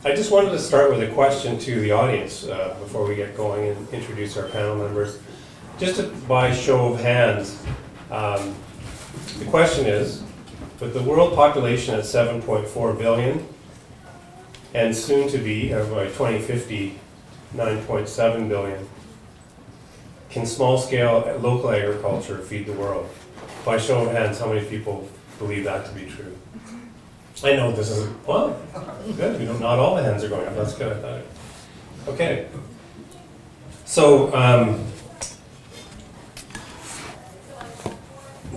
I just wanted to start with a question to the audience before we get going and introduce our panel members. Just by show of hands, the question is, with the world population at 7.4 billion and soon to be, by 2050, 9.7 billion, can small-scale local agriculture feed the world? By show of hands, how many people believe that to be true? I know this isn't, well, good, not all the hands are going up, that's good, I thought. Okay. So,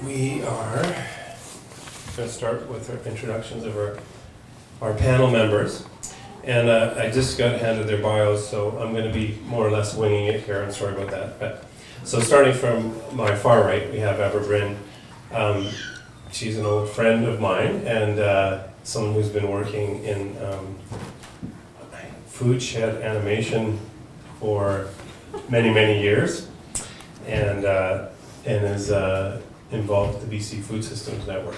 we are going to start with our introductions of our panel members. And I just got handed their bios, so I'm going to be more or less winging it here, I'm sorry about that. So starting from my far right, we have Ever Bryn. She's an old friend of mine and someone who's been working in food shed animation for many, many years and is involved with the BC Food Systems Network.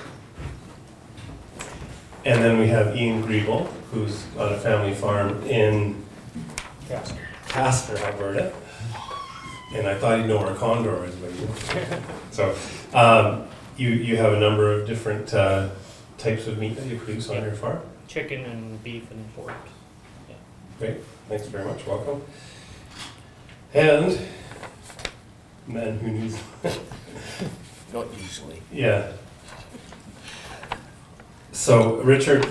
And then we have Ian Griebel, who's on a family farm in Casper, Alberta. And I thought he'd know where Condor is, but so you have a number of different types of meat that you produce on your farm? Chicken and beef and pork. Yeah. Great, thanks very much, welcome. And, man who needs... Not usually. Yeah. So Richard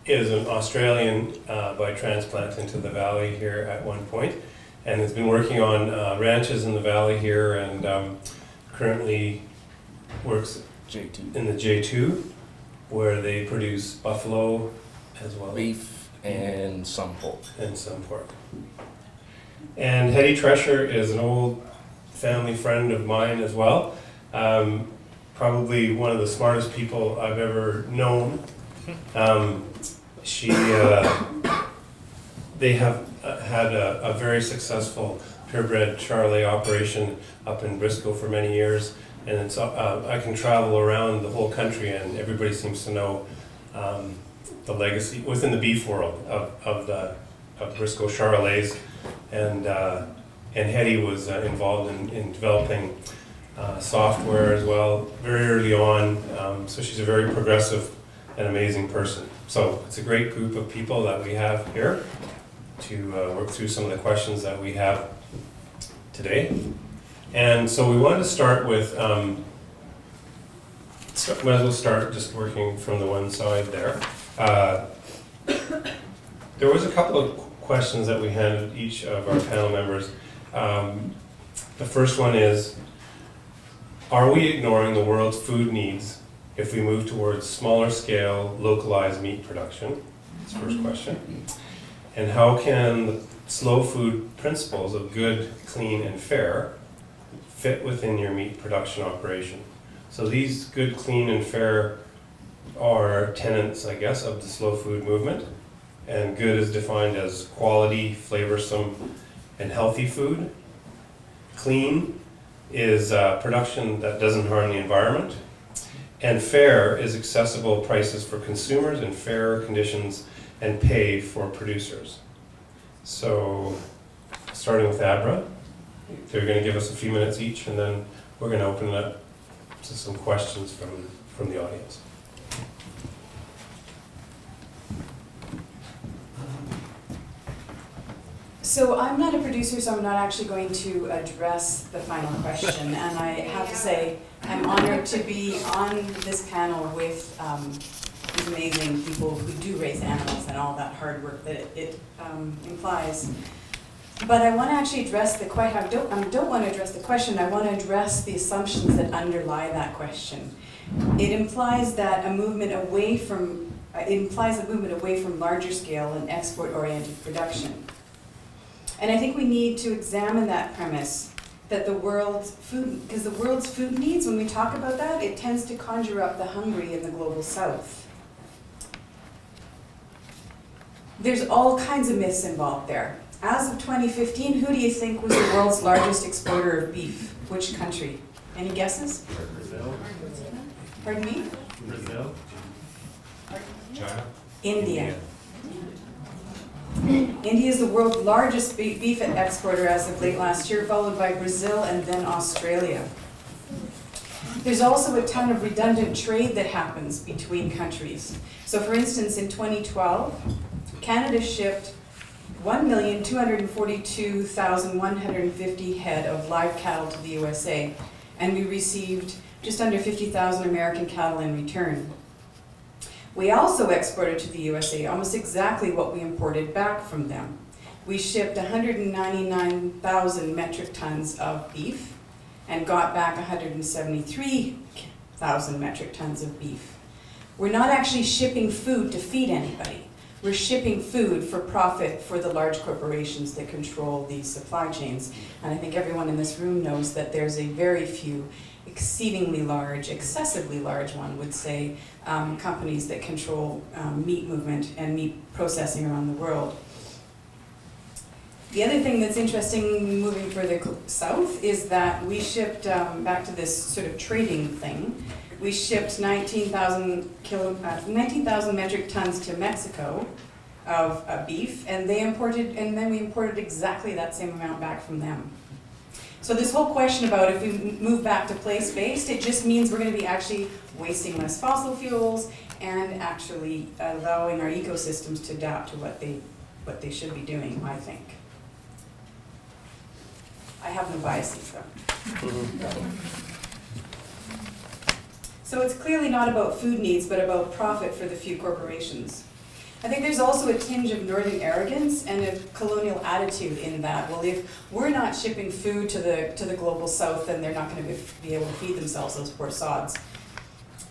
is an Australian by transplant into the valley here at one point, and has been working on ranches in the valley here, and currently works J2. in the J2, where they produce buffalo as well. Beef and some pork. And some pork. And Hetty Tresher is an old family friend of mine as well. Probably one of the smartest people I've ever known. They have had a very successful purebred Charolais operation up in Briscoe for many years, and it's I can travel around the whole country, and everybody seems to know the legacy within the beef world of Briscoe Charolais, and Hetty was involved in developing software as well very early on, so she's a very progressive and amazing person. So it's a great group of people that we have here to work through some of the questions that we have today. And so we wanted to start with, might as well start just working from the one side there. There was a couple of questions that we handed each of our panel members. The first one is, are we ignoring the world's food needs if we move towards smaller scale, localized meat production? That's the first question. And how can the slow food principles of good, clean, and fair fit within your meat production operation? So these good, clean, and fair are tenets, I guess, of the slow food movement. And good is defined as quality, flavorsome, and healthy food. Clean is production that doesn't harm the environment. And fair is accessible prices for consumers and fair conditions and pay for producers. So, starting with Abra, they're going to give us a few minutes each, and then we're going to open it up to some questions from the audience. So I'm not a producer, so I'm not actually going to address the final question. And I have to say, I'm honored to be on this panel with these amazing people who do raise animals and all that hard work that it implies. But I want to actually address the question. I don't want to address the question. I want to address the assumptions that underlie that question. It implies that a movement away from larger scale and export-oriented production. And I think we need to examine that premise that the world's food, because the world's food needs, when we talk about that, it tends to conjure up the hungry in the global south. There's all kinds of myths involved there. As of 2015, who do you think was the world's largest exporter of beef? Which country? Any guesses? Brazil. Pardon me? Brazil. Pardon? China. India. India is the world's largest beef exporter as of late last year, followed by Brazil and then Australia. There's also a ton of redundant trade that happens between countries. So for instance, in 2012, Canada shipped 1,242,150 head of live cattle to the USA, and we received just under 50,000 American cattle in return. We also exported to the USA almost exactly what we imported back from them. We shipped 199,000 metric tons of beef and got back 173,000 metric tons of beef. We're not actually shipping food to feed anybody. We're shipping food for profit for the large corporations that control these supply chains. And I think everyone in this room knows that there's a very few exceedingly large, excessively large, one would say, companies that control meat movement and meat processing around the world. The other thing that's interesting moving further south is that we shipped, back to this sort of trading thing, we shipped 19,000 metric tons to Mexico of beef, and then we imported exactly that same amount back from them. So this whole question about if we move back to place-based, it just means we're going to be actually wasting less fossil fuels and actually allowing our ecosystems to adapt to what they should be doing, I think. I have no biases though. So it's clearly not about food needs, but about profit for the few corporations. I think there's also a tinge of northern arrogance and a colonial attitude in that. Well, if we're not shipping food to the global south, then they're not going to be able to feed themselves, those poor sods.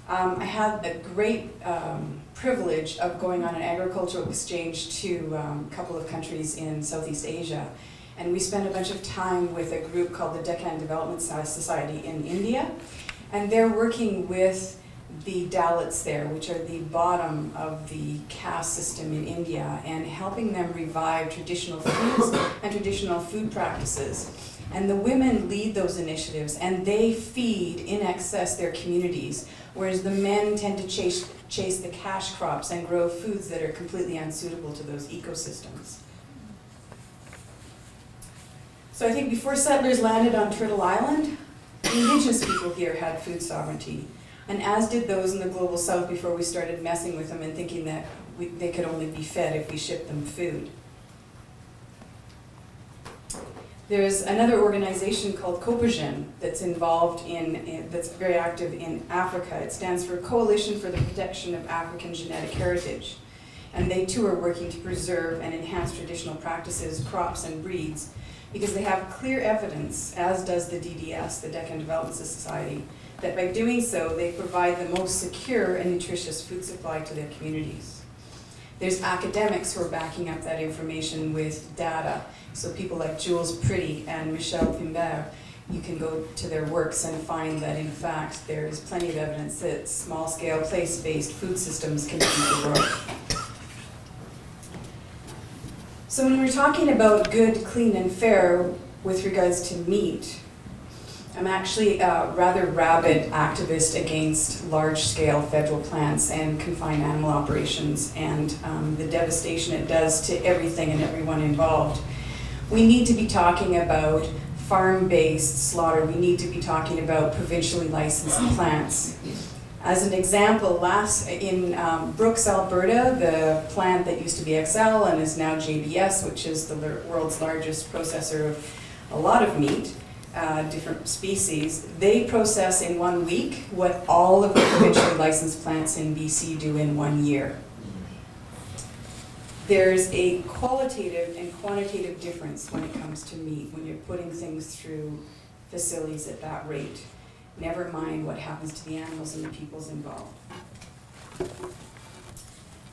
I had the great privilege of going on an agricultural exchange to a couple of countries in Southeast Asia. And we spent a bunch of time with a group called the Deccan Development Society in India. And they're working with the Dalits there, which are the bottom of the caste system in India, and helping them revive traditional foods and traditional food practices. And the women lead those initiatives, and they feed in excess their communities, whereas the men tend to chase the cash crops and grow foods that are completely unsuitable to those ecosystems. So I think before settlers landed on Turtle Island, the indigenous people here had food sovereignty, and as did those in the global south before we started messing with them and thinking that they could only be fed if we shipped them food. There's another organization called Copagen that's involved that's very active in Africa. It stands for Coalition for the Protection of African Genetic Heritage. And they too are working to preserve and enhance traditional practices, crops, and breeds, because they have clear evidence, as does the DDS, the Deccan Development Society, that by doing so, they provide the most secure and nutritious food supply to their communities. There's academics who are backing up that information with data. So people like Jules Pretty and Michel Pimbert, you can go to their works and find that in fact there is plenty of evidence that small-scale, place-based food systems can feed the world. So when we're talking about good, clean, and fair with regards to meat, I'm actually a rather rabid activist against large-scale federal plants and confined animal operations and the devastation it does to everything and everyone involved. We need to be talking about farm-based slaughter. We need to be talking about provincially licensed plants. As an example, in Brooks, Alberta, the plant that used to be XL and is now JBS, which is the world's largest processor of a lot of meat, different species, they process in 1 week what all of the provincially licensed plants in BC do in 1 year. There's a qualitative and quantitative difference when it comes to meat, when you're putting things through facilities at that rate. Never mind what happens to the animals and the peoples involved.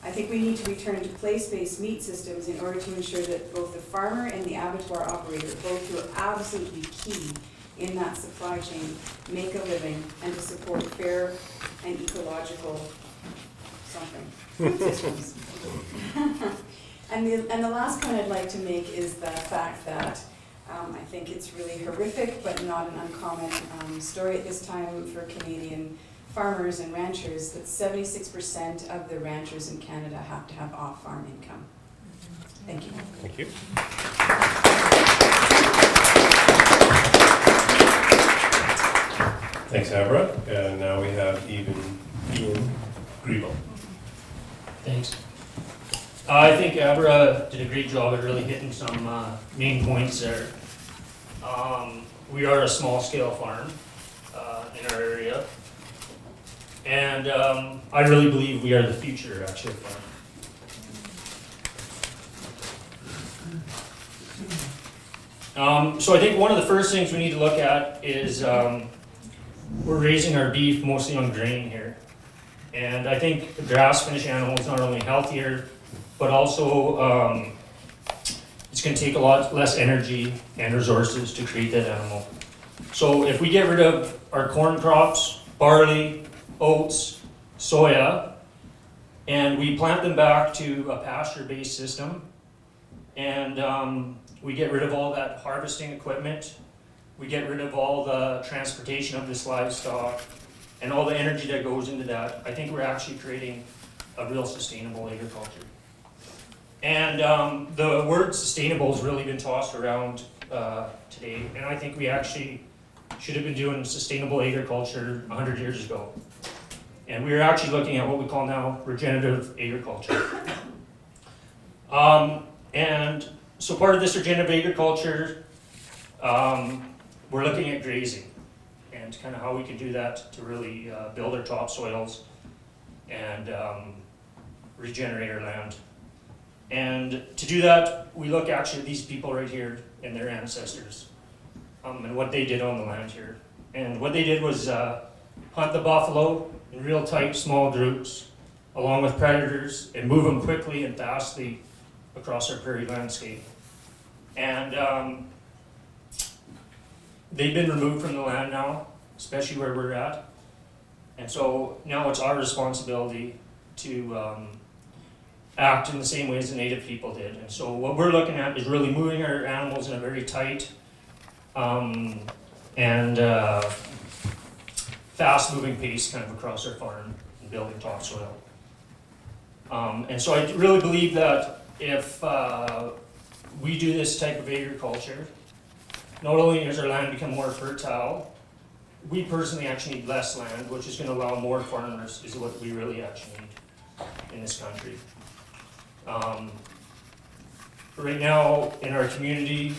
I think we need to return to place-based meat systems in order to ensure that both the farmer and the abattoir operator, both who are absolutely key in that supply chain, make a living and to support fair and ecological food systems. And the last point I'd like to make is the fact that I think it's really horrific, but not an uncommon story at this time for Canadian farmers and ranchers, that 76% of the ranchers in Canada have to have off-farm income. Thank you. Thank you. Thanks, Abra. And now we have Ian Griebel. Thanks. I think Abra did a great job at really hitting some main points there. We are a small scale farm in our area. And I really believe we are the future, actually, of farming. So I think one of the first things we need to look at is we're raising our beef mostly on grain here. And I think the grass-finished animal is not only healthier, but also it's going to take a lot less energy and resources to create that animal. So if we get rid of our corn crops, barley, oats, soya, and we plant them back to a pasture-based system, and we get rid of all that harvesting equipment, we get rid of all the transportation of this livestock, and all the energy that goes into that, I think we're actually creating a real sustainable agriculture. And the word sustainable has really been tossed around today, and I think we actually should have been doing sustainable agriculture 100 years ago. And we're actually looking at what we call now regenerative agriculture. And so part of this regenerative agriculture, we're looking at grazing and kind of how we can do that to really build our topsoils and regenerate our land. And to do that, we look actually at these people right here and their ancestors and what they did on the land here. And what they did was hunt the buffalo in real tight, small groups, along with predators, and move them quickly and fastly across our prairie landscape. And they've been removed from the land now, especially where we're at. And so now it's our responsibility to act in the same way as the native people did. And so what we're looking at is really moving our animals in a very tight and fast-moving pace kind of across our farm and building topsoil. And so I really believe that if we do this type of agriculture, not only does our land become more fertile, we personally actually need less land, which is going to allow more farmers, is what we really actually need in this country. Right now in our community,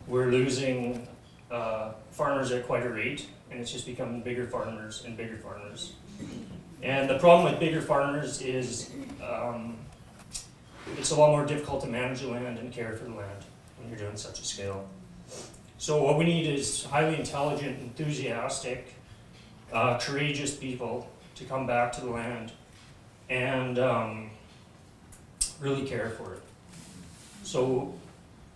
we're losing farmers at quite a rate, and it's just becoming bigger farmers and bigger farmers. And the problem with bigger farmers is it's a lot more difficult to manage the land and care for the land when you're doing such a scale. So what we need is highly intelligent, enthusiastic, courageous people to come back to the land and really care for it. So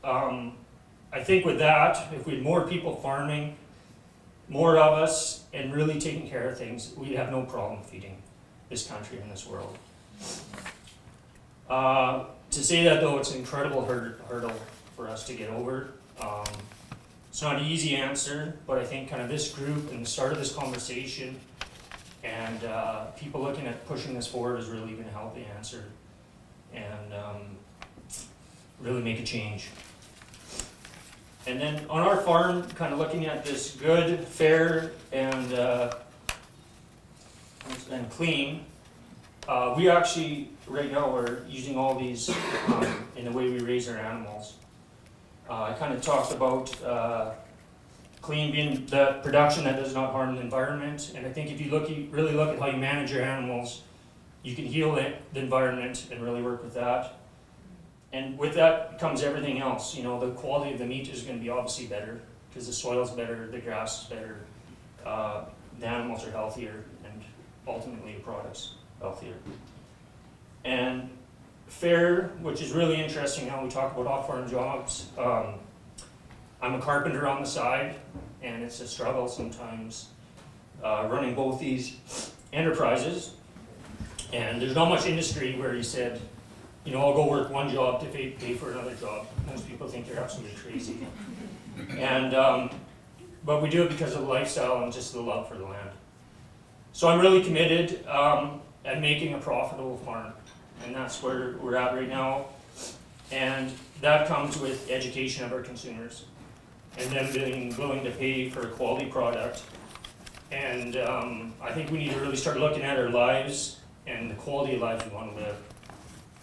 I think with that, if we had more people farming, more of us, and really taking care of things, we'd have no problem feeding this country and this world. To say that though, it's an incredible hurdle for us to get over. It's not an easy answer, but I think kind of this group and the start of this conversation and people looking at pushing this forward is really going to help the answer and really make a change. And then on our farm, kind of looking at this good, fair, and clean, we actually, right now, we're using all these in the way we raise our animals. I kind of talked about clean being the production that does not harm the environment, and I think if you really look at how you manage your animals, you can heal the environment and really work with that. And with that comes everything else. You know, the quality of the meat is going to be obviously better because the soil's better, the grass is better, the animals are healthier, and ultimately the product's healthier. And fair, which is really interesting now we talk about off-farm jobs. I'm a carpenter on the side, and it's a struggle sometimes running both these enterprises. And there's not much industry where you said, you know, I'll go work one job to pay for another job. Most people think you're absolutely crazy. And, but we do it because of the lifestyle and just the love for the land. So I'm really committed at making a profitable farm. and that's where we're at right now. And that comes with education of our consumers, and them being willing to pay for a quality product. And I think we need to really start looking at our lives and the quality of lives we want to live,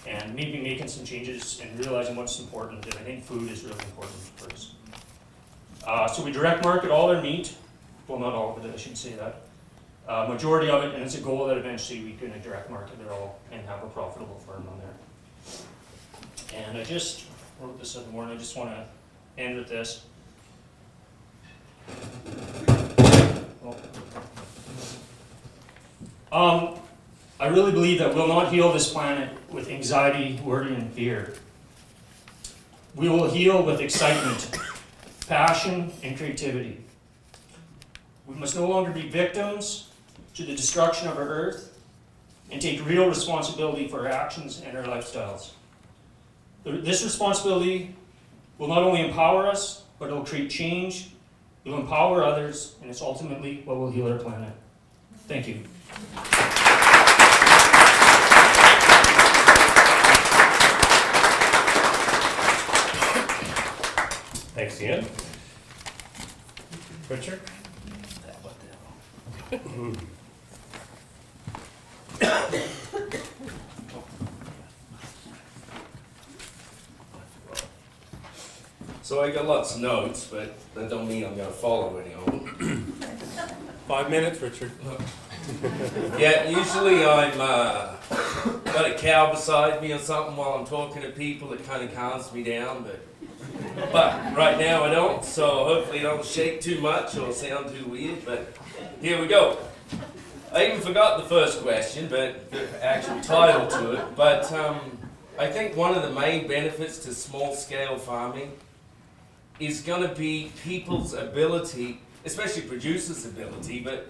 and maybe making some changes and realizing what's important, and I think food is really important for us. So we direct market all our meat, well, not all of it, I shouldn't say that. Majority of it, and it's a goal that eventually we can direct market it all and have a profitable farm on there. And I just wrote this up more, and I just want to end with this. I really believe that we'll not heal this planet with anxiety, worry, and fear. We will heal with excitement, passion, and creativity. We must no longer be victims to the destruction of our earth and take real responsibility for our actions and our lifestyles. This responsibility will not only empower us, but it will create change, it will empower others, and it's ultimately what will heal our planet. Thank you. Thanks, Ian. Richard? So I got lots of notes, but that don't mean I'm gonna follow any of them. 5 minutes, Richard. Yeah, usually I'm got a cow beside me or something while I'm talking to people that kind of calms me down, but right now I don't, so hopefully it don't shake too much or sound too weird, but here we go. I even forgot the first question, but the actual title to it, but I think one of the main benefits to small-scale farming is going to be people's ability, especially producers' ability, but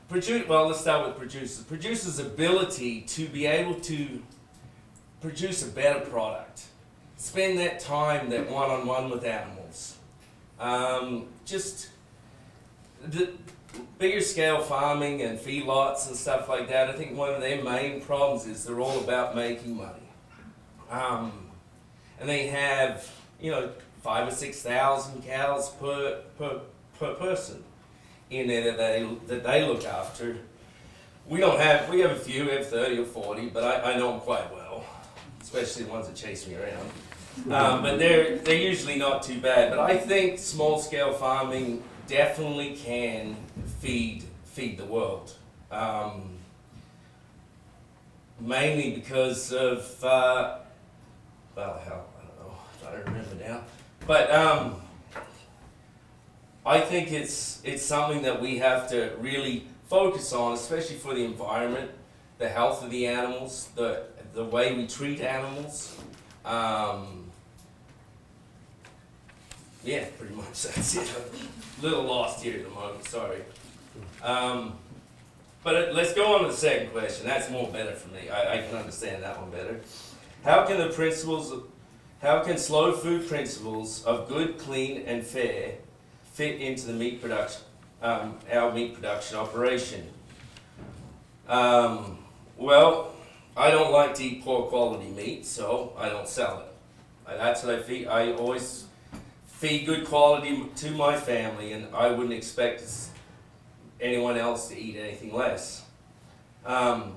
let's start with producers. Producers' ability to be able to produce a better product. Spend that time, that one-on-one with animals. Just the bigger scale farming and feedlots and stuff like that, I think one of their main problems is they're all about making money. And they have, 5,000 or 6,000 cows per person in there that they look after. We have a few, we have 30 or 40, but I know them quite well, especially the ones that chase me around. But they're usually not too bad. But I think small scale farming definitely can feed the world. Mainly because of I don't know, I don't remember now. But I think it's something that we have to really focus on, especially for the environment, the health of the animals, the way we treat animals. Yeah, pretty much that's it. A little lost here at the moment, sorry. But let's go on to the second question. That's more better for me. I can understand that one better. How can slow food principles of good, clean, and fair fit into the meat production, our meat production operation? Well, I don't like to eat poor quality meat, so I don't sell it. That's what I feed. I always feed good quality to my family, and I wouldn't expect anyone else to eat anything less. Yeah,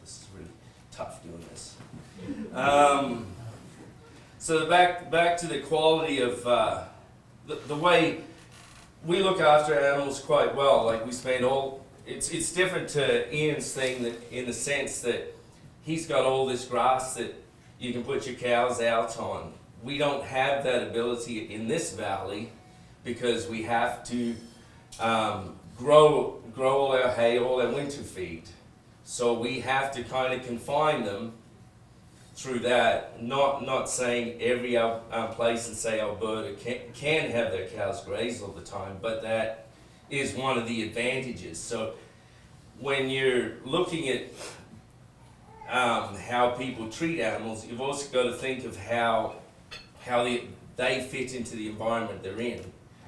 this is really tough doing this. So back to the quality of the way we look after animals quite well. Like we spend it's different to Ian's thing that in the sense that he's got all this grass that you can put your cows out on. We don't have that ability in this valley because we have to grow all our hay, all our winter feed. So we have to kind of confine them through that, not saying every place in, say, Alberta can have their cows graze all the time, but that is one of the advantages. So when you're looking at how people treat animals, you've also got to think of how they fit into the environment they're in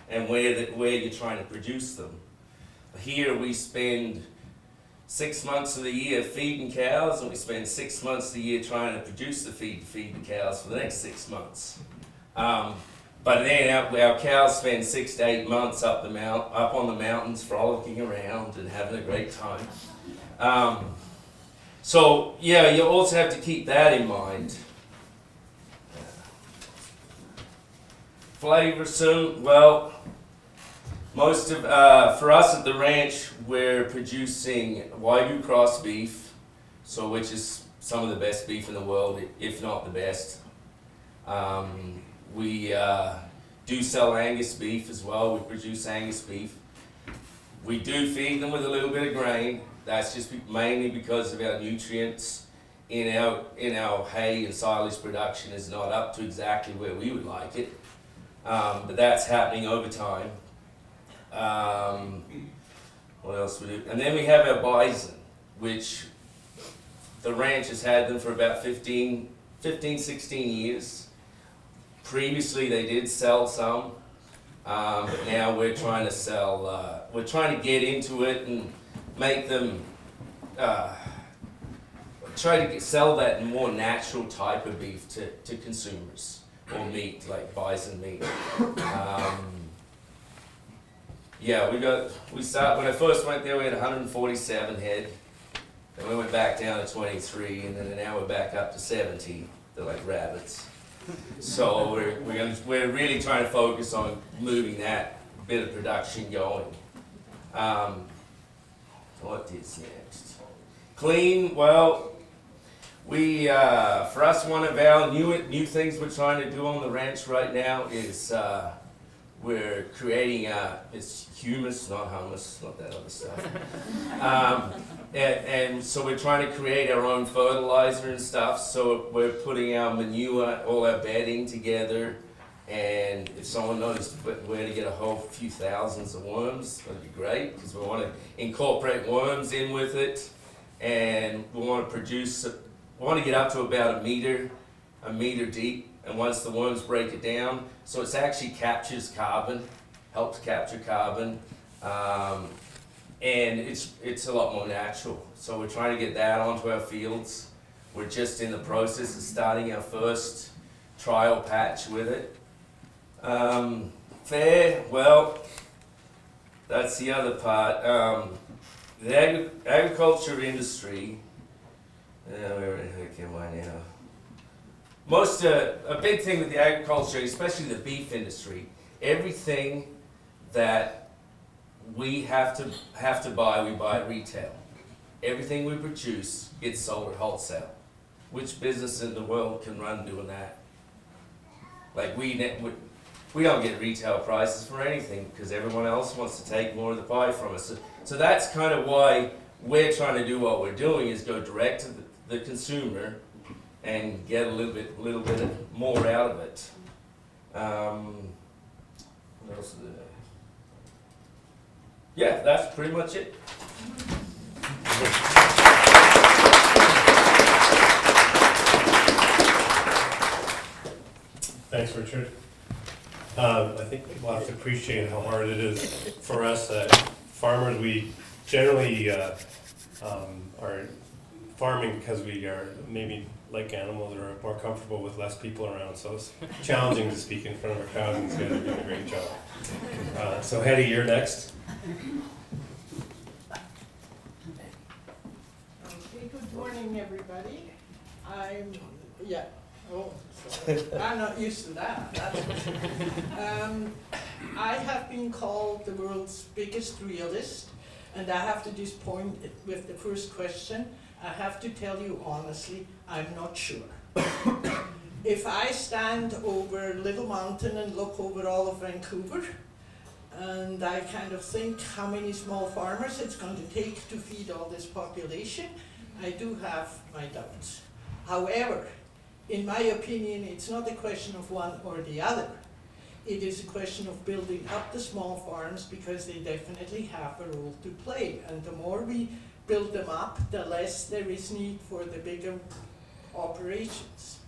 and where you're trying to produce them. Here we spend 6 months of the year feeding cows, and we spend 6 months of the year trying to produce the feed to feed the cows for the next 6 months. But then our cows spend 6 to 8 months up on the mountains, frolicking around and having a great time. So yeah, you also have to keep that in mind. Flavorsome, well, most of for us at the ranch, we're producing Wagyu cross beef, so which is some of the best beef in the world, if not the best. We do sell Angus beef as well. We produce Angus beef. We do feed them with a little bit of grain. That's just mainly because of our nutrients in our hay and silage production is not up to exactly where we would like it. But that's happening over time. What else we do? And then we have our bison, which the ranch has had them for about 15, 16 years. Previously they did sell some, but now we're trying to sell, we're trying to get into it and make them, sell that more natural type of beef to consumers, or meat, like bison meat. Yeah, when I first went there we had 147 head, then we went back down to 23, and then now we're back up to 70. They're like rabbits. So we're really trying to focus on moving that bit of production going. What is next? Clean, well, we, for us, one of our new things we're trying to do on the ranch right now is we're creating, it's humus, not hummus, not that other stuff. And so we're trying to create our own fertilizer and stuff, so we're putting our manure, all our bedding together, and if someone knows where to get a whole few thousands of worms, that'd be great, because we want to incorporate worms in with it, and we want to produce, we want to get up to about a meter deep, and once the worms break it down, so it actually captures carbon, helps capture carbon, and it's a lot more natural. So we're trying to get that onto our fields. We're just in the process of starting our first trial patch with it. Fair, well, that's the other part. The agriculture industry, where the heck am I now? A big thing with the agriculture, especially the beef industry, everything that we have to buy, we buy at retail. Everything we produce gets sold at wholesale. Which business in the world can run doing that? Like we don't get retail prices for anything because everyone else wants to take more of the pie from us. So that's kind of why we're trying to do what we're doing, is go direct to the consumer and get a little bit more out of it. What else is there? Yeah, that's pretty much it. Thanks, Richard. I think people have to appreciate how hard it is for us farmers. We generally are farming because we are maybe like animals or are more comfortable with less people around. So it's challenging to speak in front of our cows, and these guys are doing a great job. So Hetty, you're next. Okay, good morning, everybody. I'm not used to that. That's for sure. I have been called the world's biggest realist, and I have to disappoint with the first question. I have to tell you honestly, I'm not sure. If I stand over Little Mountain and look over all of Vancouver, and I kind of think how many small farmers it's going to take to feed all this population, I do have my doubts. However, in my opinion, it's not a question of one or the other. It is a question of building up the small farms, because they definitely have a role to play. And the more we build them up, the less there is need for the bigger operations.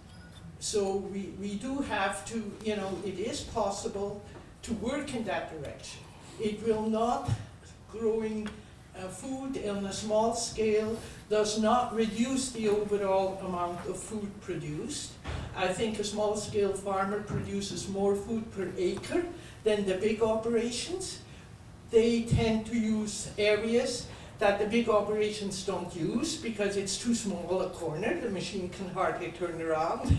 So we do have to, it is possible to work in that direction. It will not growing food on a small scale does not reduce the overall amount of food produced. I think a small scale farmer produces more food per acre than the big operations. They tend to use areas that the big operations don't use because it's too small a corner, the machine can hardly turn around.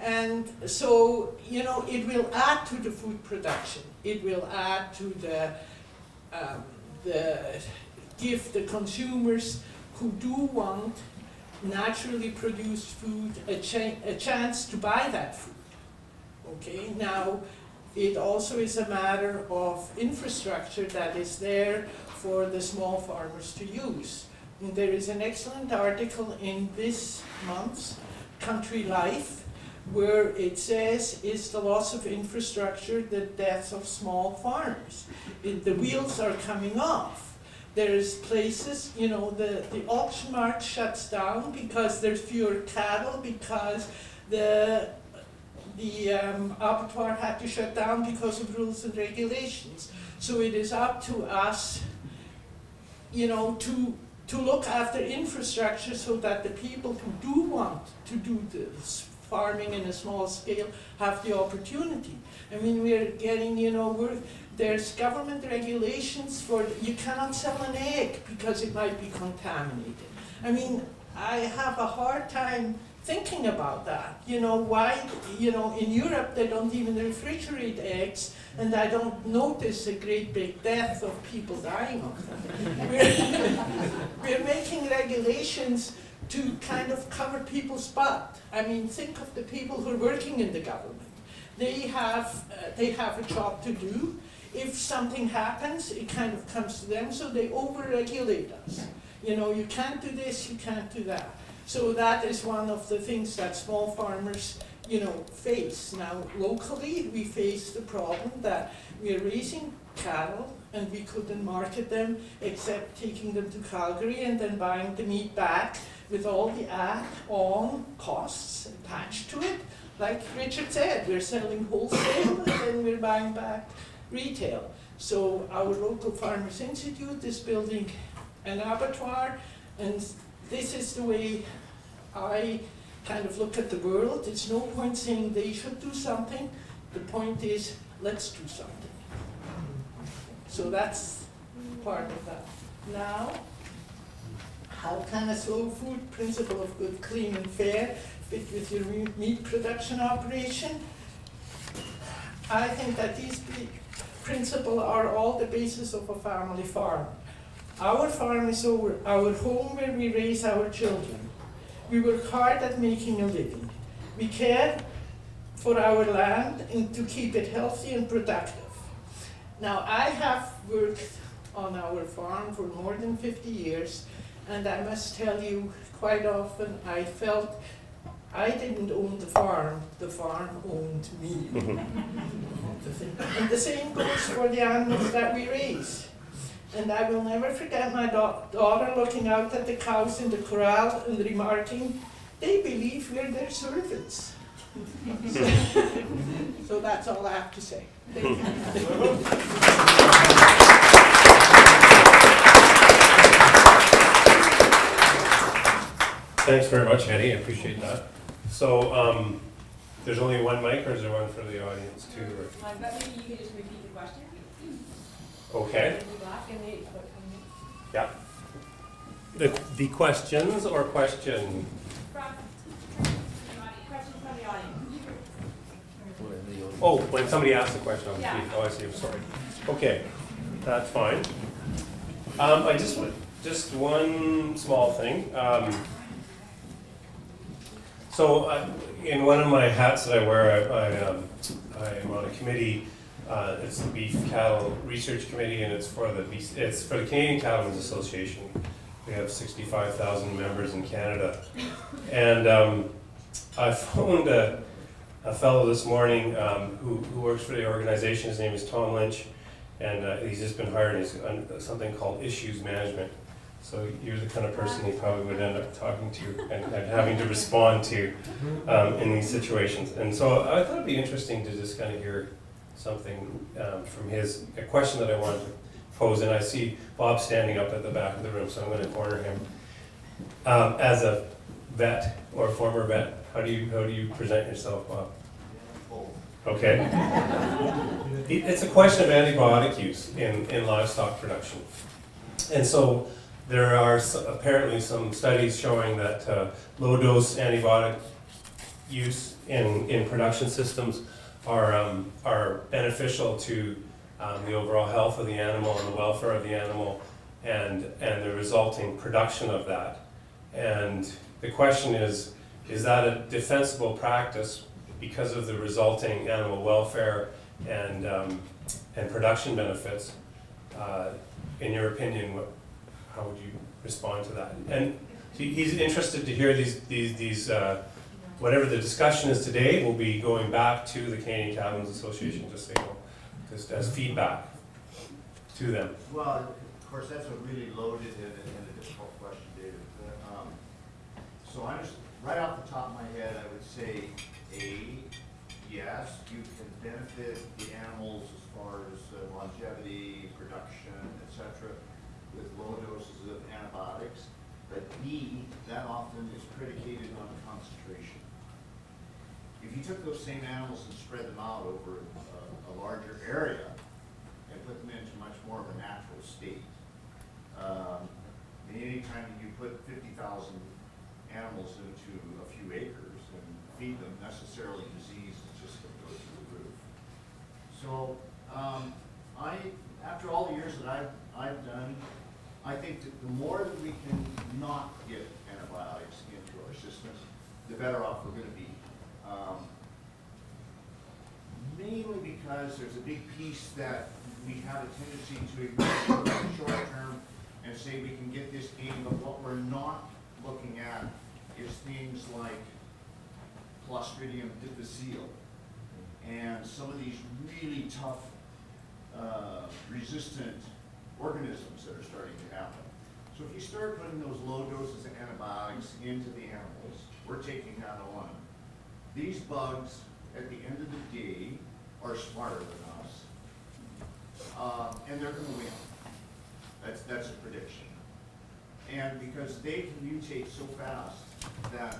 And so, you know, it will add to the food production. It will add to give the consumers who do want naturally produced food a chance to buy that food. Okay, now it also is a matter of infrastructure that is there for the small farmers to use. And there is an excellent article in this month's Country Life where it says, is the loss of infrastructure the death of small farmers? The wheels are coming off. There's places, you know, the auction mart shuts down because there's fewer cattle, because the abattoir had to shut down because of rules and regulations. So it is up to us, you know, to look after infrastructure so that the people who do want to do this farming in a small scale have the opportunity. I mean, we're getting, you know, there's government regulations for, you cannot sell an egg because it might be contaminated. I mean, I have a hard time thinking about that. You know, why, you know, in Europe they don't even refrigerate eggs, and I don't notice a great big death of people dying of them. We're making regulations to kind of cover people's butt. I mean, think of the people who are working in the government. They have a job to do. If something happens, it kind of comes to them, so they over-regulate us. You know, you can't do this, you can't do that. So that is one of the things that small farmers, you know, face. Now, locally, we face the problem that we're raising cattle and we couldn't market them except taking them to Calgary and then buying the meat back with all the add-on costs attached to it. Like Richard said, we're selling wholesale and then we're buying back retail. So our local Farmers Institute is building an abattoir, and this is the way I kind of look at the world. It's no point saying they should do something. The point is, let's do something. So that's part of that. Now, how can a slow food principle of good, clean, and fair fit with your meat production operation? I think that these principles are all the basis of a family farm. Our farm is our home where we raise our children. We work hard at making a living. We care for our land and to keep it healthy and productive. Now, I have worked on our farm for more than 50 years, and I must tell you, quite often I felt I didn't own the farm owned me. And the same goes for the animals that we raise. And I will never forget my daughter looking out at the cows in the corral and remarking, they believe we're their servants. So that's all I have to say. Thank you. Thanks very much, Hetty, I appreciate that. So, there's only one mic, or is there one for the audience too? But maybe you could just repeat the question. Okay. Yeah. The questions or question? Questions from the audience. Oh, when somebody asks a question, I'll Yeah. repeat. Oh, I see, I'm sorry. Okay, that's fine. Just one small thing. So in one of my hats that I wear, I am on a committee. It's the Beef Cattle Research Committee, and it's for the Canadian Cattlemen's Association. We have 65,000 members in Canada, and I phoned a fellow this morning who works for the organization. His name is Tom Lynch, and he's just been hired. He's on something called issues management. So you're the kind of person he probably would end up talking to and having to respond to in these situations. And so I thought it'd be interesting to just kind of hear something from a question that I wanted to pose, and I see Bob standing up at the back of the room, so I'm gonna corner him. As a vet or former vet, how do you present yourself, Bob? Okay. It's a question of antibiotic use in livestock production. And so there are apparently some studies showing that low-dose antibiotic use in production systems are beneficial to the overall health of the animal and the welfare of the animal and the resulting production of that. And the question is that a defensible practice because of the resulting animal welfare and production benefits? In your opinion, how would you respond to that? And he's interested to hear these whatever the discussion is today will be going back to the Canadian Cattlemen's Association, just so you know, just as feedback to them. Well, of course, that's a really loaded and a difficult question, David. So I just, right off the top of my head, I would say, yes, you can benefit the animals as far as longevity, production, etc., with low doses of antibiotics. But B, that often is predicated on concentration. If you took those same animals and spread them out over a larger area and put them into much more of a natural state, anytime you put 50,000 animals into a few acres and feed them, necessarily disease is just going to go through the roof. So after all the years that I've done, I think that the more that we can not get antibiotics into our systems, the better off we're going to be. Mainly because there's a big piece that we have a tendency to ignore in the short term and say we can get this gain, but what we're not looking at is things like Clostridium difficile and some of these really tough resistant organisms that are starting to happen. So if you start putting those low doses of antibiotics into the animals, we're taking that on. These bugs, at the end of the day, are smarter than us, and they're going to win. That's a prediction. And because they can mutate so fast that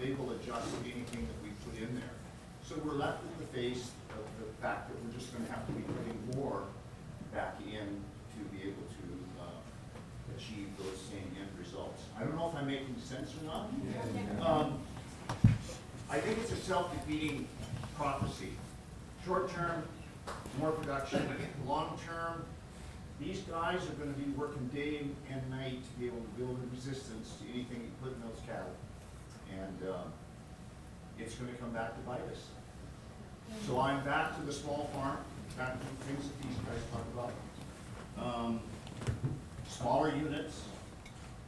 they will adjust to anything that we put in there. So we're left with the face of the fact that we're just going to have to be putting more back in to be able to achieve those same end results. I don't know if I'm making sense or not. I think it's a self-defeating prophecy. Short term, more production. Long term, these guys are going to be working day and night to be able to build a resistance to anything you put in those cattle. And it's going to come back to bite us. So I'm back to the small farm, back to the things that these guys talk about. Smaller units,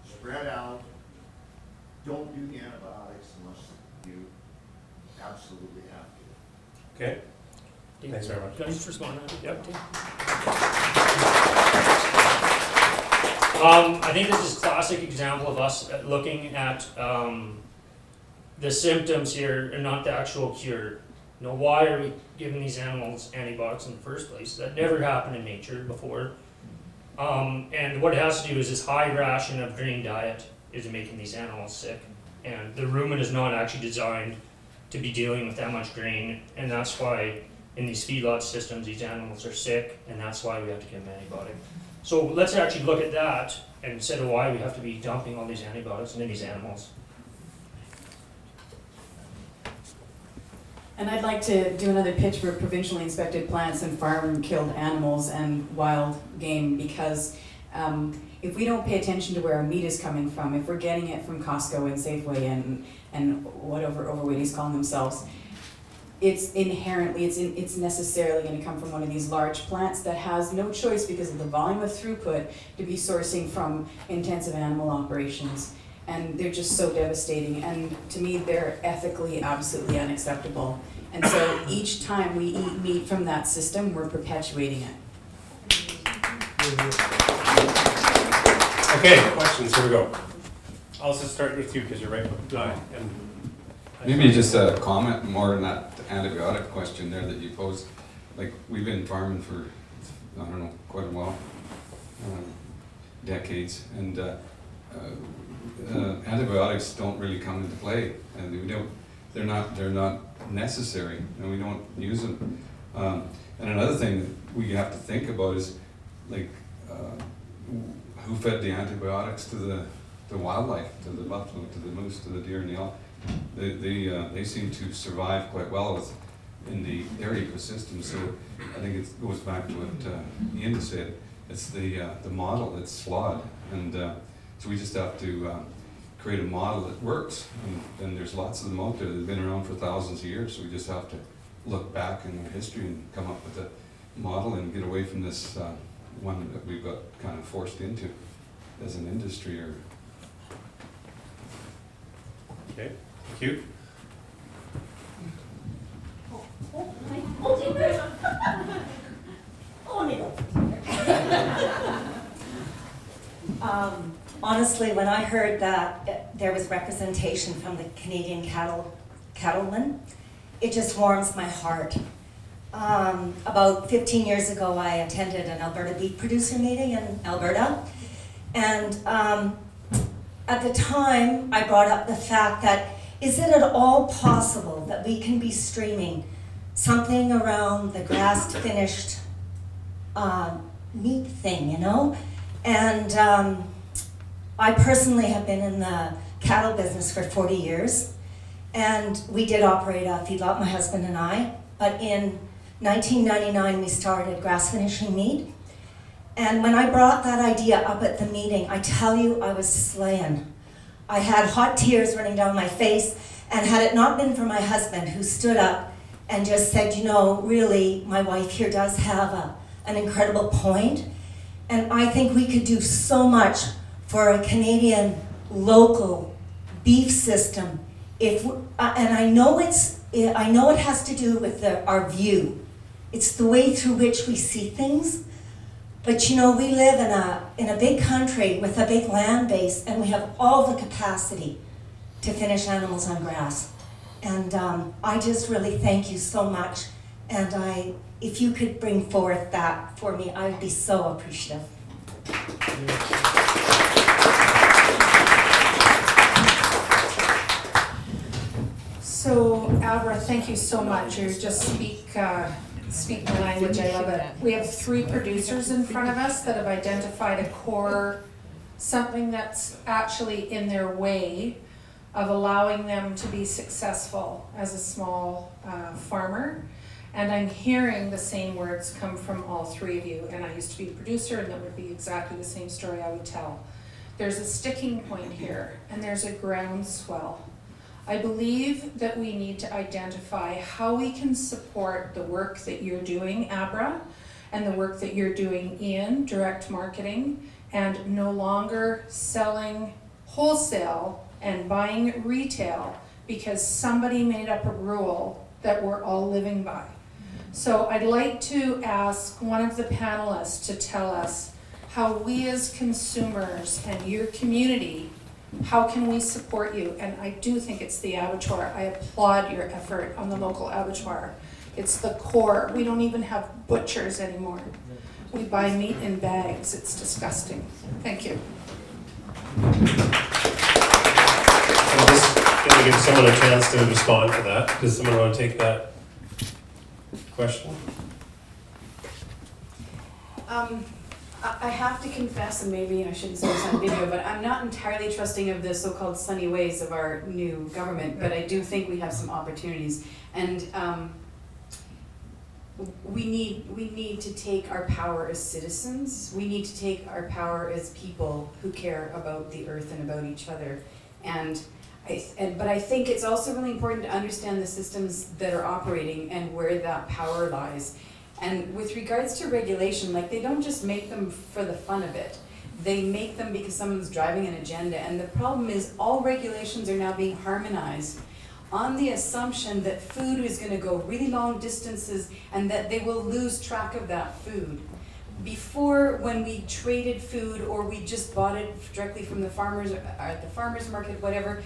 spread out, don't do the antibiotics unless you absolutely have to. Okay? Thanks very much. Can I just respond to that? Yep. I think this is a classic example of us looking at the symptoms here and not the actual cure. You know, why are we giving these animals antibiotics in the first place? That never happened in nature before. And what it has to do is this high ration of grain diet is making these animals sick. And the rumen is not actually designed to be dealing with that much grain, and that's why in these feedlot systems these animals are sick, and that's why we have to give them antibiotic. So let's actually look at that instead of why we have to be dumping all these antibiotics into these animals. And I'd like to do another pitch for provincially inspected plants and farm-killed animals and wild game, because if we don't pay attention to where our meat is coming from, if we're getting it from Costco and Safeway and whatever overweighties calling themselves, it's inherently, it's necessarily going to come from one of these large plants that has no choice because of the volume of throughput to be sourcing from intensive animal operations. And they're just so devastating, and to me they're ethically absolutely unacceptable. And so each time we eat meat from that system, we're perpetuating it. Okay, questions, here we go. I'll just start with you because you're right. And Maybe just a comment more on that antibiotic question there that you posed. Like, we've been farming for, I don't know, quite a while. decades, and antibiotics don't really come into play, and they're not necessary, and we don't use them. And another thing that we have to think about is, like, who fed the antibiotics to the wildlife, to the buffalo, to the moose, to the deer and the elk. They seem to survive quite well in their ecosystem. So I think it goes back to what Ian said. It's the model that's flawed, and so we just have to create a model that works. And there's lots of them out there that have been around for thousands of years. So we just have to look back in history and come up with a model and get away from this one that we've got kind of forced into as an industry. Or Okay, thank you. Honestly, when I heard that there was representation from the Canadian cattlemen, it just warms my heart. About 15 years ago, I attended an Alberta beef producer meeting in Alberta, and at the time, I brought up the fact that, is it at all possible that we can be streaming something around the grass-finished meat thing, you know? And I personally have been in the cattle business for 40 years, and we did operate a feedlot, my husband and I, but in 1999 we started grass finishing meat. And when I brought that idea up at the meeting, I tell you, I was slain. I had hot tears running down my face, and had it not been for my husband, who stood up and just said, you know, really, my wife here does have an incredible point, and I think we could do so much for a Canadian local beef system. If and I know it has to do with our view. It's the way through which we see things. But you know, we live in a big country with a big land base, and we have all the capacity to finish animals on grass. And I just really thank you so much. And if you could bring forth that for me, I would be so appreciative. So, Albert, thank you so much. You just speak the language. I love it. We have 3 producers in front of us that have identified a core, something that's actually in their way of allowing them to be successful as a small farmer. And I'm hearing the same words come from all 3 of you. And I used to be a producer, and that would be exactly the same story I would tell. There's a sticking point here, and there's a groundswell. I believe that we need to identify how we can support the work that you're doing, Abra, and the work that you're doing in direct marketing, and no longer selling wholesale and buying retail because somebody made up a rule that we're all living by. So I'd like to ask one of the panelists to tell us how we as consumers and your community, how can we support you? And I do think it's the abattoir. I applaud your effort on the local abattoir. It's the core. We don't even have butchers anymore. We buy meat in bags. It's disgusting. Thank you. I'm just going to give someone a chance to respond to that. Does someone want to take that question? I have to confess, and maybe I shouldn't say this on video, but I'm not entirely trusting of the so-called sunny ways of our new government, but I do think we have some opportunities. And we need to take our power as citizens. We need to take our power as people who care about the earth and about each other. But I think it's also really important to understand the systems that are operating and where that power lies. And with regards to regulation, like, they don't just make them for the fun of it. They make them because someone's driving an agenda. And the problem is all regulations are now being harmonized on the assumption that food is going to go really long distances and that they will lose track of that food. Before, when we traded food or we just bought it directly from the farmers or at the farmers market, whatever,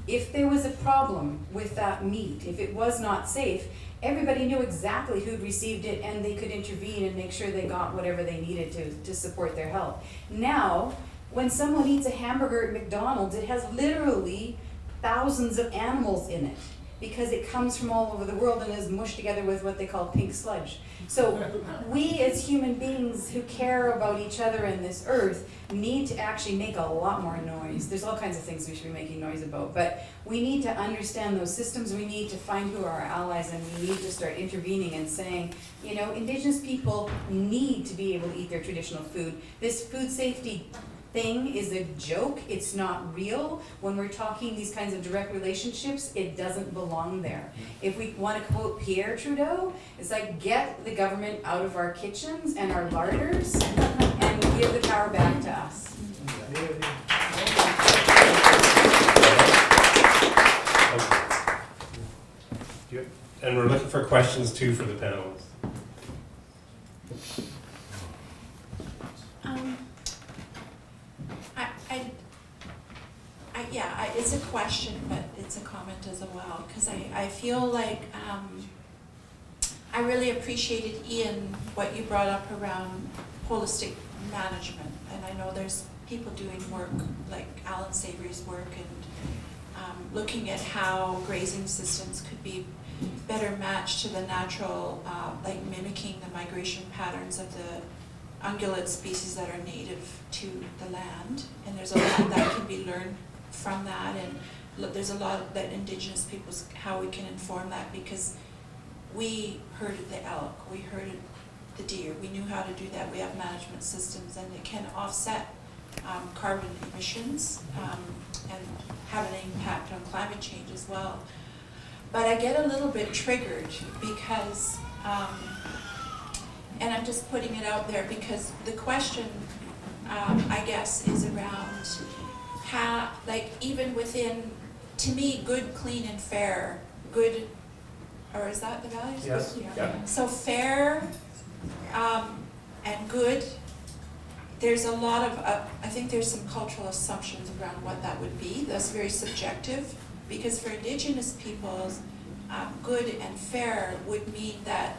if there was a problem with that meat, if it was not safe, everybody knew exactly who'd received it and they could intervene and make sure they got whatever they needed to support their health. Now, when someone eats a hamburger at McDonald's, it has literally thousands of animals in it because it comes from all over the world and is mushed together with what they call pink sludge. So we as human beings who care about each other and this earth need to actually make a lot more noise. There's all kinds of things we should be making noise about, but we need to understand those systems. We need to find who are our allies, and we need to start intervening and saying, you know, Indigenous people need to be able to eat their traditional food. This food safety thing is a joke. It's not real. When we're talking these kinds of direct relationships, it doesn't belong there. If we want to quote Pierre Trudeau, it's like, get the government out of our kitchens and our larders and give the power back to us. And we're looking for questions too for the panelists. It's a question, but it's a comment as well, because I feel like I really appreciated, Ian, what you brought up around holistic management, and I know there's people doing work like Alan Savory's work and looking at how grazing systems could be better matched to the natural, like mimicking the migration patterns of the ungulate species that are native to the land, and there's a lot that can be learned from that, and there's a lot that Indigenous peoples, how we can inform that, because we herded the elk, we herded the deer, we knew how to do that. We have management systems, and it can offset carbon emissions and have an impact on climate change as well. But I get a little bit triggered because, and I'm just putting it out there because the question, I guess, is around how, like, even within, to me, good, clean, and fair, good, or is that the values? Yes. Yeah. So fair and good, there's a lot of, I think there's some cultural assumptions around what that would be. That's very subjective, because for Indigenous peoples, good and fair would mean that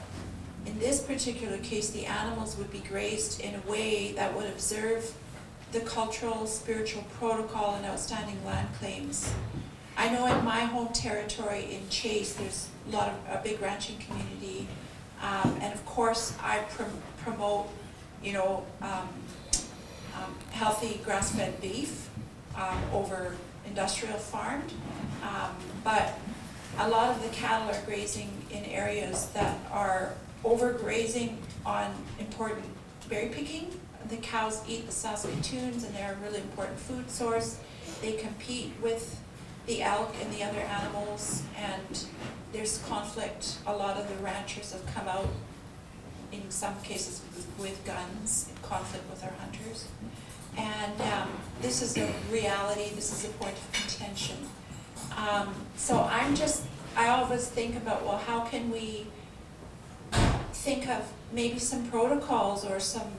in this particular case, the animals would be grazed in a way that would observe the cultural, spiritual protocol and outstanding land claims. I know in my home territory in Chase, there's a big ranching community, and of course I promote, you know, healthy grass-fed beef over industrial farmed, but a lot of the cattle are grazing in areas that are overgrazing on important berry picking. The cows eat the Saskatoons, and they're a really important food source. They compete with the elk and the other animals, and there's conflict. A lot of the ranchers have come out, in some cases with guns, in conflict with our hunters. And this is a reality, this is a point of contention. So I always think about, well, how can we think of maybe some protocols or some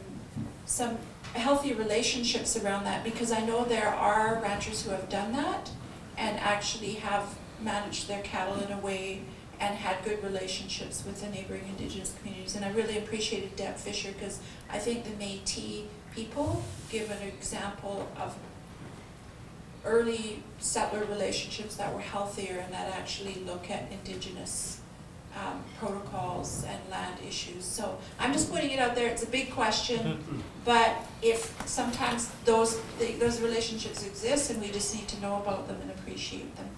healthy relationships around that, because I know there are ranchers who have done that and actually have managed their cattle in a way and had good relationships with the neighboring Indigenous communities. And I really appreciated Deb Fisher, because I think the Métis people give an example of early settler relationships that were healthier and that actually look at Indigenous protocols and land issues. So I'm just putting it out there. It's a big question, but if sometimes those relationships exist, and we just need to know about them and appreciate them.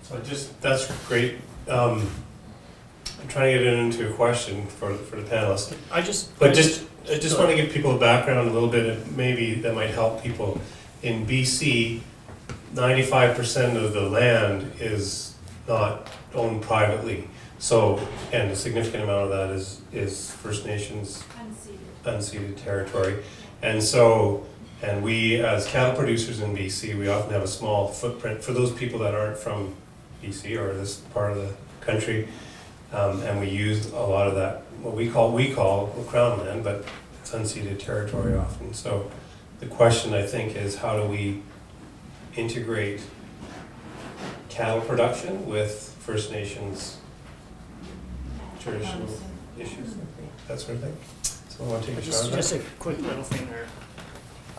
So that's great. I'm trying to get it into a question for the panelists. I just want to give people a background a little bit, and maybe that might help people. In BC, 95% of the land is not owned privately. So, and a significant amount of that is First Nations unceded territory. And so, and we as cattle producers in BC, we often have a small footprint for those people that aren't from BC or this part of the country. And we use a lot of that, what we call crown land, but it's unceded territory often. So the question, I think, is how do we integrate cattle production with First Nations traditional issues, that sort of thing. So I want to take a shot at that. Just a quick little thing there.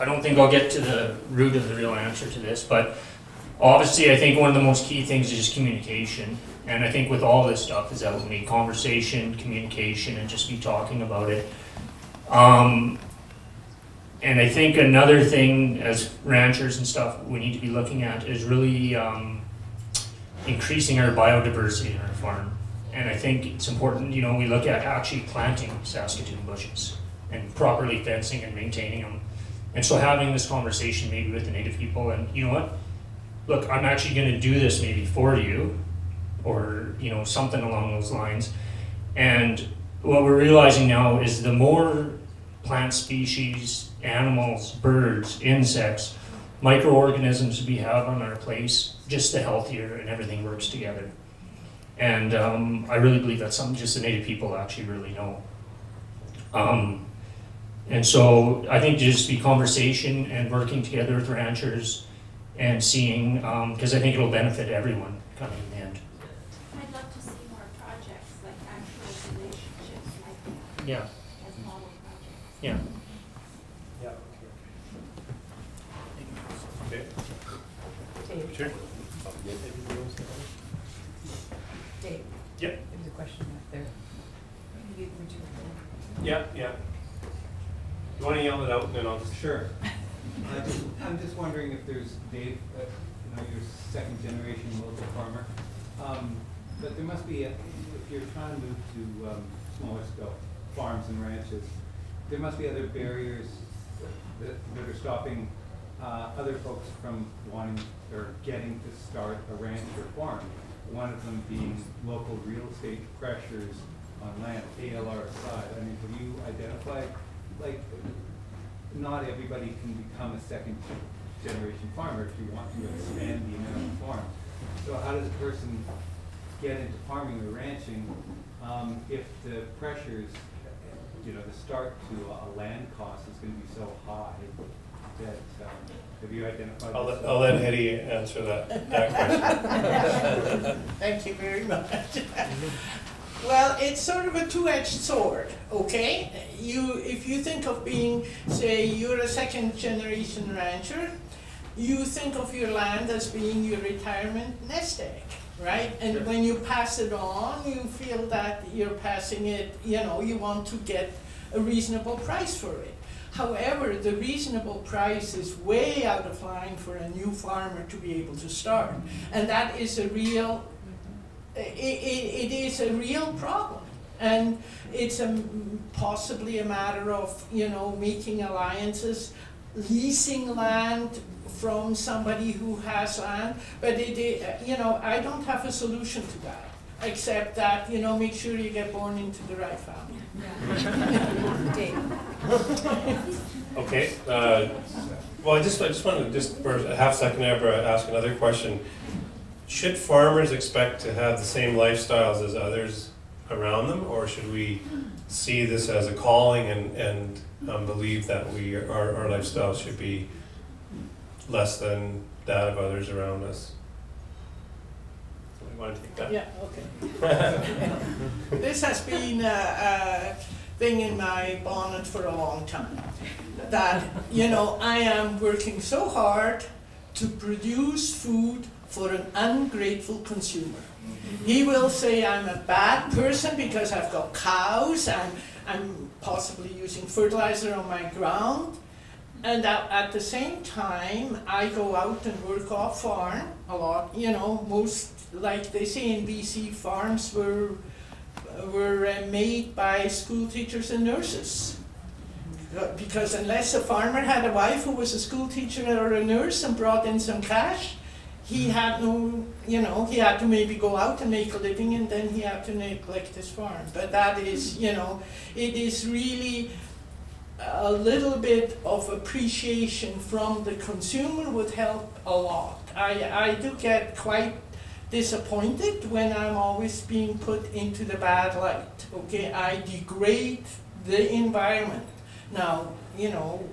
I don't think I'll get to the root of the real answer to this, but obviously I think one of the most key things is just communication. And I think with all this stuff is that we need conversation, communication, and just be talking about it. And I think another thing as ranchers and stuff we need to be looking at is really increasing our biodiversity in our farm. And I think it's important, you know, we look at actually planting Saskatoon bushes and properly fencing and maintaining them. And so having this conversation maybe with the native people and, you know what, look, I'm actually gonna do this maybe for you, or, you know, something along those lines. And what we're realizing now is the more plant species, animals, birds, insects, microorganisms we have on our place, just the healthier and everything works together. And I really believe that's something just the native people actually really know. And so I think just be conversation and working together with ranchers and seeing, because I think it'll benefit everyone coming in the end. I'd love to see more projects, like actual relationships like that, Yeah, as model projects. yeah. Yeah. Okay. Dave, Sure. Dave. Yep. There's a question up there. Yeah, yeah. You want to yell it out and then I'll just... Sure. I'm just wondering if there's, Dave, you know, you're second generation local farmer, but there must be, if you're trying to move to smaller scale farms and ranches, there must be other barriers that are stopping other folks from wanting or getting to start a ranch or farm. One of them being local real estate pressures on land, ALR aside. I mean, have you identified, like, not everybody can become a second generation farmer if you want to expand the amount of farms. So how does a person get into farming or ranching if the pressures, you know, the start to a land cost is going to be so high that, have you identified? I'll let Hetty answer that question. Thank you very much. Well, it's sort of a two-edged sword, okay? If you think of being, say, you're a second generation rancher, you think of your land as being your retirement nest egg, right? And Sure. when you pass it on, you feel that you're passing it, you know, you want to get a reasonable price for it. However, the reasonable price is way out of line for a new farmer to be able to start. And that is a real, it is a real problem. And it's possibly a matter of, you know, making alliances, leasing land from somebody who has land. But you know, I don't have a solution to that, except that, you know, make sure you get born into the right family. Dave. Okay. Well, I just wanted to just for a half second ever ask another question. Should farmers expect to have the same lifestyles as others around them, or should we see this as a calling and believe that our lifestyle should be less than that of others around us? You want to take that? Yeah, okay. This has been a thing in my bonnet for a long time. That, you know, I am working so hard to produce food for an ungrateful consumer. He will say I'm a bad person because I've got cows, I'm possibly using fertilizer on my ground, and at the same time I go out and work off farm a lot. You know, most, like they say in BC, farms were made by school teachers and nurses. Because unless a farmer had a wife who was a school teacher or a nurse and brought in some cash, he had no, you know, he had to maybe go out and make a living, and then he had to neglect his farm. But that is, you know, it is really a little bit of appreciation from the consumer would help a lot. I do get quite disappointed when I'm always being put into the bad light. Okay, I degrade the environment. Now, you know,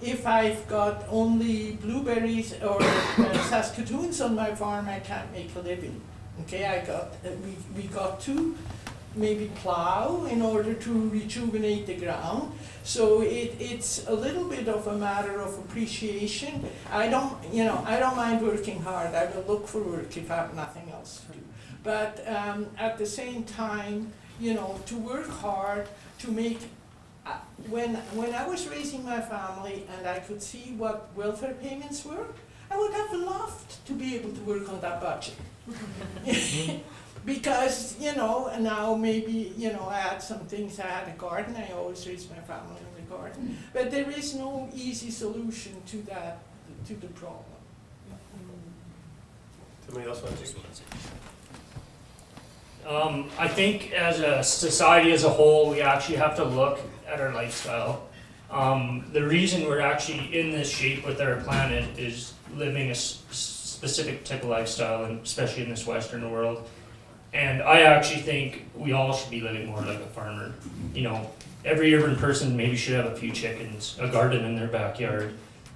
if I've got only blueberries or Saskatoons on my farm, I can't make a living. Okay, we got to maybe plow in order to rejuvenate the ground. So it's a little bit of a matter of appreciation. I don't mind working hard. I will look for work if I have nothing else to do. But at the same time, to work hard, to make, when I was raising my family and I could see what welfare payments were, I would have loved to be able to work on that budget. Because, now maybe, I had some things, I had a garden, I always raised my family in the garden. But there is no easy solution to that, to the problem. Somebody else want to take it? I think as a society as a whole, we actually have to look at our lifestyle. The reason we're actually in this shape with our planet is living a specific type of lifestyle, and especially in this Western world. And I actually think we all should be living more like a farmer. Every urban person maybe should have a few chickens, a garden in their backyard.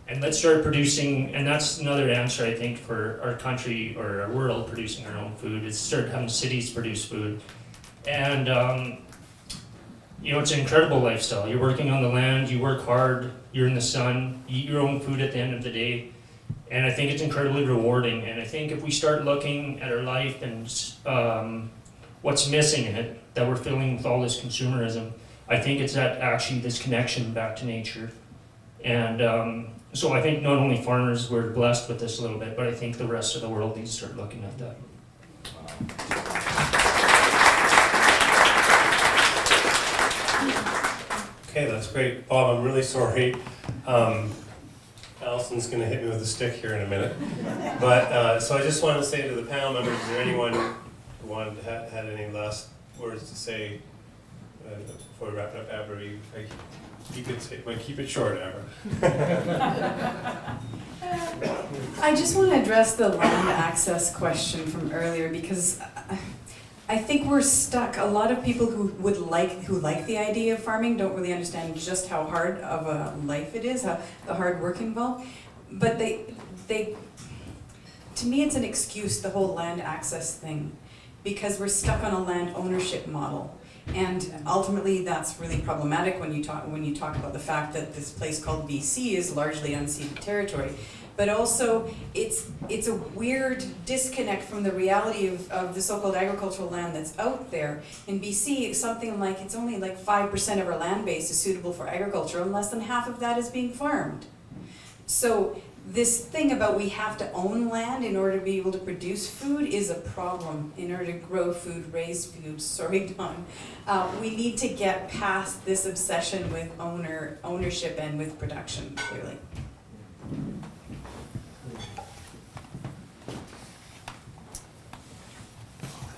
And let's start producing, and that's another answer I think for our country or our world producing our own food, is start having cities produce food. And it's an incredible lifestyle. You're working on the land, you work hard, you're in the sun, you eat your own food at the end of the day. And I think it's incredibly rewarding. And I think if we start looking at our life and what's missing in it, that we're filling with all this consumerism, I think it's that actually this connection back to nature. And so I think not only farmers were blessed with this a little bit, but I think the rest of the world needs to start looking at that. Okay, that's great. Bob, I'm really sorry. Allison's going to hit me with a stick here in a minute. But so I just wanted to say to the panel members, is there anyone who had any last words to say before we wrap it up? Abra, keep it short, Abra. I just want to address the land access question from earlier, because I think we're stuck. A lot of people who like the idea of farming don't really understand just how hard of a life it is, the hard work involved. But to me, it's an excuse, the whole land access thing, because we're stuck on a land ownership model. And ultimately, that's really problematic when you talk about the fact that this place called BC is largely unceded territory. But also, it's a weird disconnect from the reality of the so-called agricultural land that's out there. In BC, it's only like 5% of our land base is suitable for agriculture, and less than half of that is being farmed. So this thing about we have to own land in order to be able to produce food is a problem. In order to grow food, raise food, sorry Don, we need to get past this obsession with ownership and with production, clearly.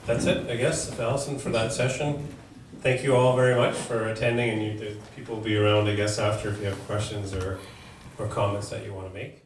That's it, I guess, Allison, for that session. Thank you all very much for attending, and the people will be around, I guess, after if you have questions or comments that you want to make.